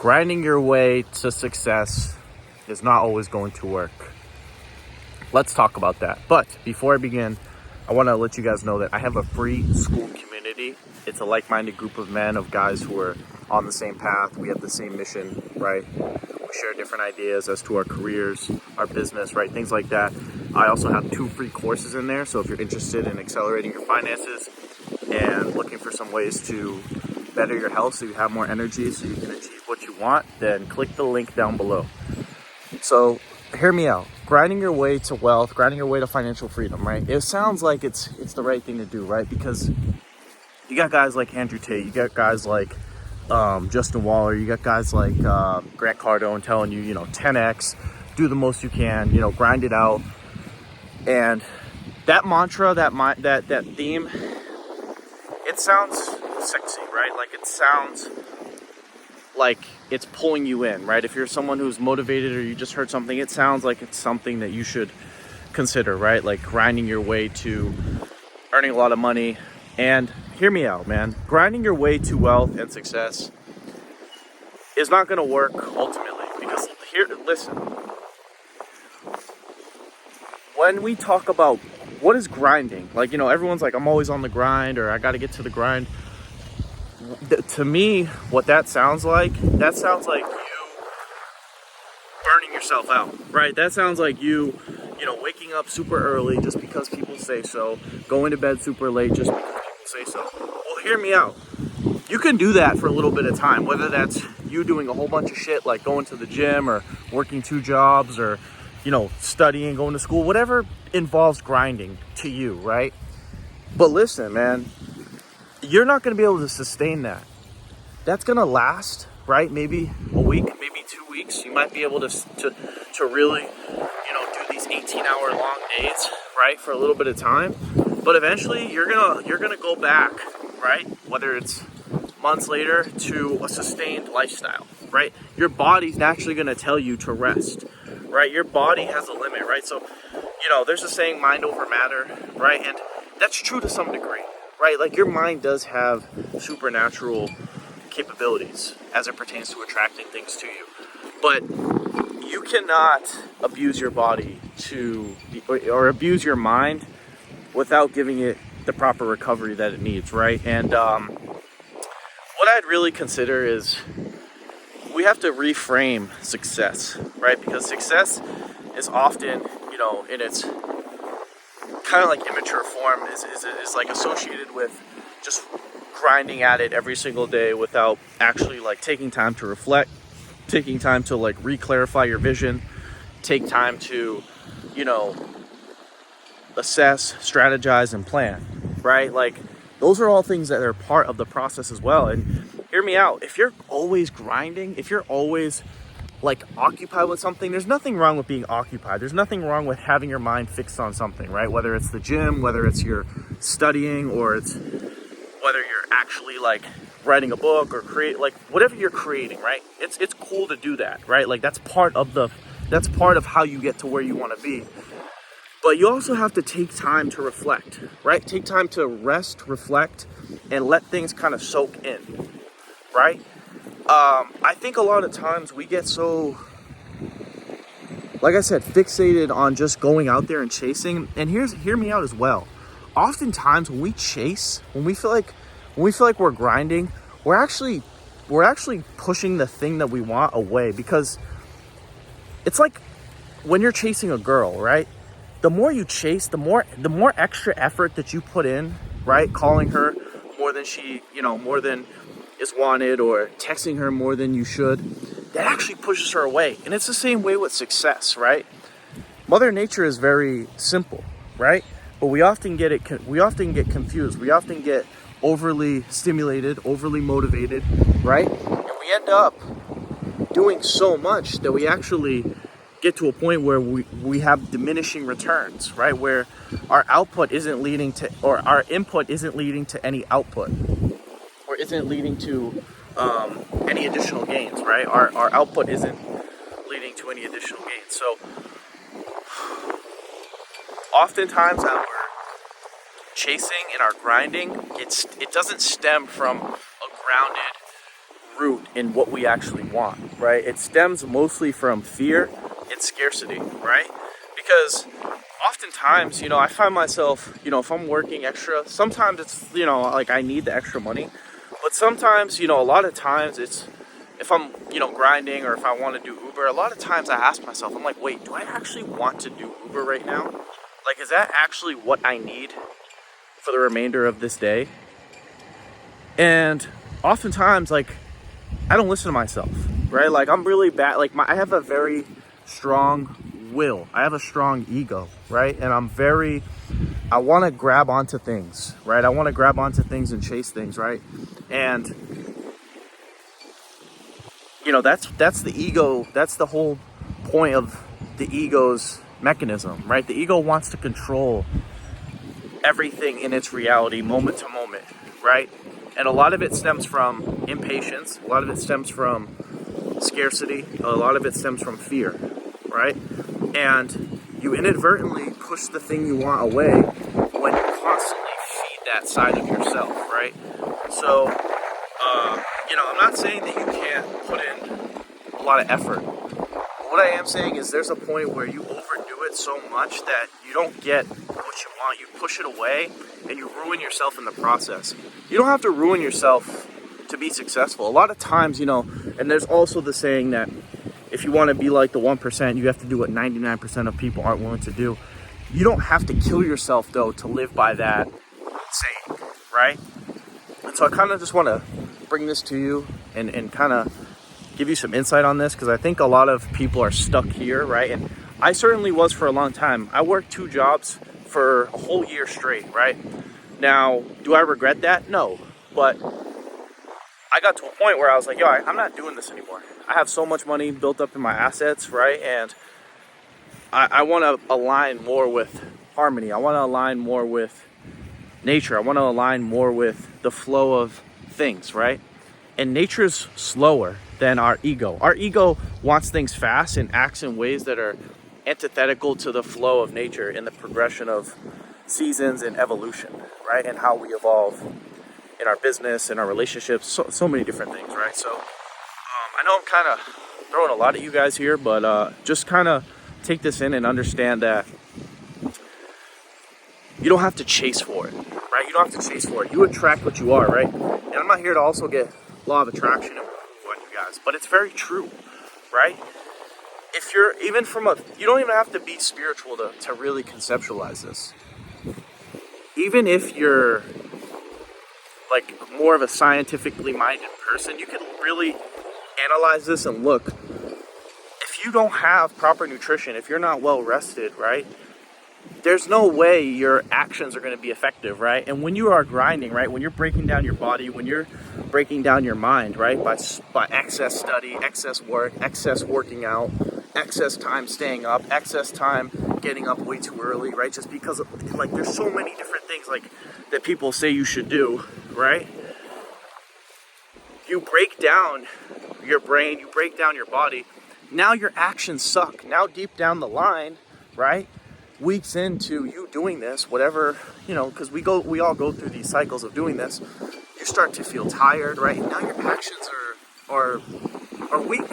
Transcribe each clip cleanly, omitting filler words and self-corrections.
grinding your way to success is not always going to work. Let's talk about that. But before I begin, I want to let you guys know that I have a free Skool community. It's a like-minded group of men, of guys who are on the same path. We have the same mission, right? We share different ideas as to our careers, our business, right? Things like that. I also have 2 free courses in there. So if you're interested in accelerating your finances and looking for some ways to better your health so you have more energy so you can achieve what you want, then click the link down below. So hear me out. Grinding your way to wealth, grinding your way to financial freedom, right? It sounds like it's the right thing to do, right? Because you got guys like Andrew Tate, you got guys like Justin Waller, you got guys like Grant Cardone telling you, 10x, do the most you can, grind it out. And that mantra, that theme, it sounds sexy, right? Like it sounds like it's pulling you in, right? If you're someone who's motivated or you just heard something, it sounds like it's something that you should consider, right? Like grinding your way to earning a lot of money. And hear me out, man. Grinding your way to wealth and success is not going to work ultimately, because listen, when we talk about what is grinding, like, everyone's like, I'm always on the grind, or I got to get to the grind. To me, what that sounds like you burning yourself out, right? That sounds like you waking up super early just because people say so, going to bed super late just because people say so. Well, hear me out. You can do that for a little bit of time, whether that's you doing a whole bunch of shit like going to the gym or working 2 jobs or, studying, going to school, whatever involves grinding to you, right? But listen, man, you're not going to be able to sustain that. That's going to last, right? Maybe a week, maybe 2 weeks. You might be able to really, do these 18-hour long days, right, for a little bit of time. But eventually, you're gonna go back, right? Whether it's months later, to a sustained lifestyle, right? Your body's naturally going to tell you to rest, right? Your body has a limit, right? So, there's a saying, mind over matter, right? And that's true to some degree, right? Like your mind does have supernatural capabilities as it pertains to attracting things to you. But you cannot abuse your body or abuse your mind without giving it the proper recovery that it needs, right? And what I'd really consider is we have to reframe success, right? Because success is often, in its kind of like immature form is like associated with just grinding at it every single day without actually like taking time to reflect, taking time to like re-clarify your vision, take time to, assess, strategize, and plan, right? Like those are all things that are part of the process as well. And hear me out. If you're always grinding, if you're always like occupied with something, there's nothing wrong with being occupied. There's nothing wrong with having your mind fixed on something, right? Whether it's the gym, whether it's your studying, or it's whether you're actually like writing a book or create, like whatever you're creating, right? It's cool to do that, right? Like that's part of how you get to where you want to be. But you also have to take time to reflect, right? Take time to rest, reflect, and let things kind of soak in, right? I think a lot of times we get so, like I said, fixated on just going out there and chasing. And hear me out as well. Oftentimes when we chase, when we feel like we're grinding, we're actually pushing the thing that we want away, because it's like when you're chasing a girl, right? The more you chase, the more extra effort that you put in, right? Calling her more than is wanted, or texting her more than you should, that actually pushes her away. And it's the same way with success, right? Mother Nature is very simple, right? But we often get confused. We often get overly stimulated, overly motivated, right? And we end up doing so much that we actually get to a point where we have diminishing returns, right? Where our output isn't leading to, or our input isn't leading to any output, or isn't leading to any additional gains, right? Our output isn't leading to any additional gains. So oftentimes our chasing and our grinding, it doesn't stem from a grounded, root in what we actually want, right? It stems mostly from fear and scarcity, right? Because oftentimes, I find myself, if I'm working extra, sometimes it's, like I need the extra money. But sometimes, a lot of times it's, if I'm, grinding, or if I want to do Uber, a lot of times I ask myself, I'm like, wait, do I actually want to do Uber right now? Like, is that actually what I need for the remainder of this day? And oftentimes, like, I don't listen to myself, right? Like, I'm really bad. Like, I have a very strong will. I have a strong ego, right? And I want to grab onto things, right? I want to grab onto things and chase things, right? And, that's the ego. That's the whole point of the ego's mechanism, right? The ego wants to control everything in its reality, moment to moment, right? And a lot of it stems from impatience. A lot of it stems from scarcity. A lot of it stems from fear, right? And you inadvertently push the thing you want away when you constantly feed that side of yourself, right? So, I'm not saying that you can't put in a lot of effort. But what I am saying is there's a point where you overdo it so much that you don't get what you want. You push it away and you ruin yourself in the process. You don't have to ruin yourself to be successful. A lot of times, and there's also the saying that if you want to be like the 1%, you have to do what 99% of people aren't willing to do. You don't have to kill yourself, though, to live by that saying, right? And so I kind of just want to bring this to you and kind of give you some insight on this, because I think a lot of people are stuck here, right? And I certainly was for a long time. I worked 2 jobs for a whole year straight, right? Now, do I regret that? No. But I got to a point where I was like, yo, I'm not doing this anymore. I have so much money built up in my assets, right? And I want to align more with harmony. I want to align more with nature. I want to align more with the flow of things, right? And nature's slower than our ego. Our ego wants things fast and acts in ways that are antithetical to the flow of nature and the progression of seasons and evolution, right? And how we evolve in our business, in our relationships, so many different things, right? So I know I'm kind of throwing a lot at you guys here, but just kind of take this in and understand that you don't have to chase for it, right? You don't have to chase for it. You attract what you are, right? And I'm not here to also get law of attraction and prove on you guys, but it's very true, right? If you're even you don't even have to be spiritual to really conceptualize this. Even if you're like more of a scientifically minded person, you can really analyze this and look. If you don't have proper nutrition, if you're not well rested, right, there's no way your actions are going to be effective, right? And when you are grinding, right, when you're breaking down your body, when you're breaking down your mind, right, by excess study, excess work, excess working out, excess time staying up, excess time getting up way too early, right? Just because of, like, there's so many different things like that people say you should do, right? You break down your brain, you break down your body. Now your actions suck. Now deep down the line, right? Weeks into you doing this, whatever, because we all go through these cycles of doing this, you start to feel tired, right? And now your actions are weak,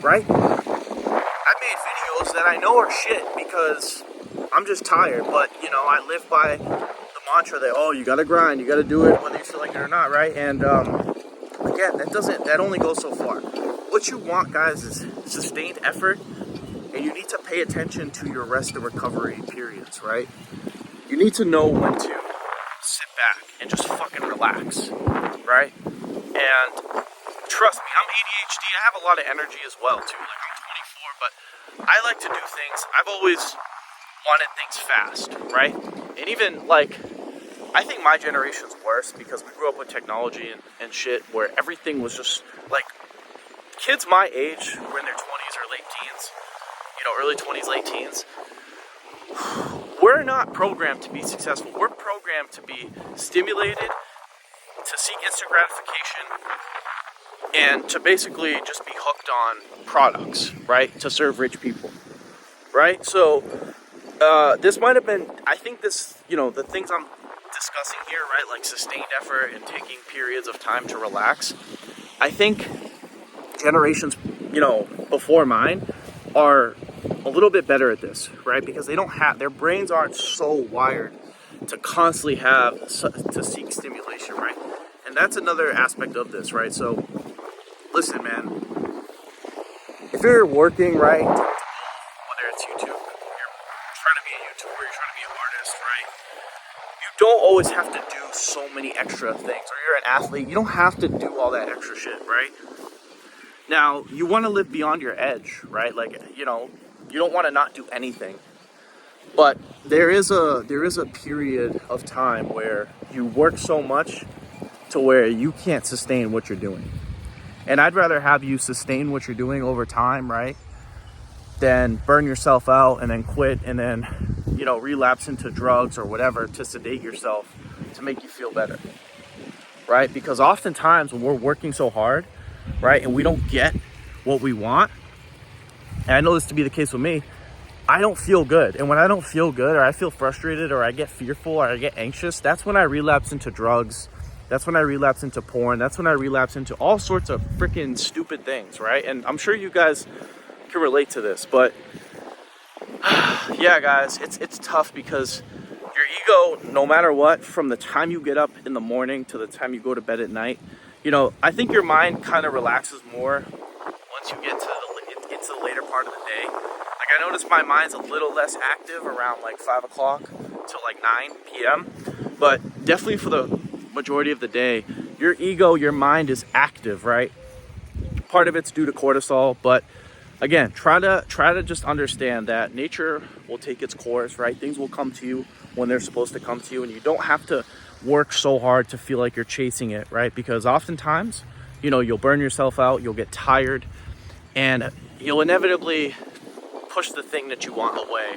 right? I've made videos that I know are shit because I'm just tired, but I live by the mantra that, you gotta grind, you gotta do it whether you feel like it or not, right? And again, that only goes so far. What you want, guys, is sustained effort. And you need to pay attention to your rest and recovery periods, right? You need to know when to sit back and just fucking relax, right? And trust me, I'm ADHD. I have a lot of energy as well, too. Like, I'm 24, but I like to do things. I've always wanted things fast, right? And even, like, I think my generation's worse because we grew up with technology and shit where everything was just, like, kids my age who were in their 20s or late teens, early 20s, late teens, we're not programmed to be successful. We're programmed to be stimulated, to seek instant gratification, and to basically just be hooked on products, right? To serve rich people, right? So this might have been, I think this, the things I'm discussing here, right? Like sustained effort and taking periods of time to relax. I think generations, before mine are a little bit better at this, right? Because their brains aren't so wired to constantly to seek stimulation, right? And that's another aspect of this, right? So listen, man, if you're working, right, whether it's YouTube, you're trying to be a YouTuber, you're trying to be an artist, right? You don't always have to do so many extra things. Or you're an athlete, you don't have to do all that extra shit, right? Now, you want to live beyond your edge, right? Like, you don't want to not do anything. But there is a period of time where you work so much to where you can't sustain what you're doing. And I'd rather have you sustain what you're doing over time, right? Than burn yourself out and then quit and then, relapse into drugs or whatever to sedate yourself to make you feel better, right? Because oftentimes when we're working so hard, right, and we don't get what we want, and I know this to be the case with me, I don't feel good. And when I don't feel good, or I feel frustrated, or I get fearful, or I get anxious, that's when I relapse into drugs. That's when I relapse into porn. That's when I relapse into all sorts of freaking stupid things, right? And I'm sure you guys can relate to this, but yeah, guys, it's tough because your ego, no matter what, from the time you get up in the morning to the time you go to bed at night, I think your mind kind of relaxes more once you get to the later part of the day. Like, I notice my mind's a little less active around like 5 o'clock till like 9 p.m. But definitely for the majority of the day, your ego, your mind is active, right? Part of it's due to cortisol, but again, try to just understand that nature will take its course, right? Things will come to you when they're supposed to come to you, and you don't have to work so hard to feel like you're chasing it, right? Because oftentimes, you'll burn yourself out, you'll get tired, and you'll inevitably push the thing that you want away.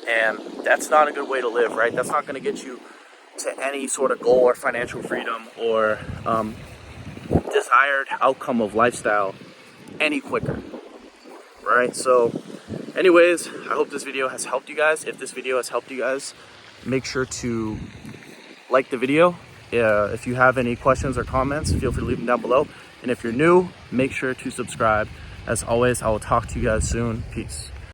And that's not a good way to live, right? That's not going to get you to any sort of goal or financial freedom or desired outcome of lifestyle any quicker, right? So anyways, I hope this video has helped you guys. If this video has helped you guys, make sure to like the video. If you have any questions or comments, feel free to leave them down below. And if you're new, make sure to subscribe. As always, I will talk to you guys soon. Peace.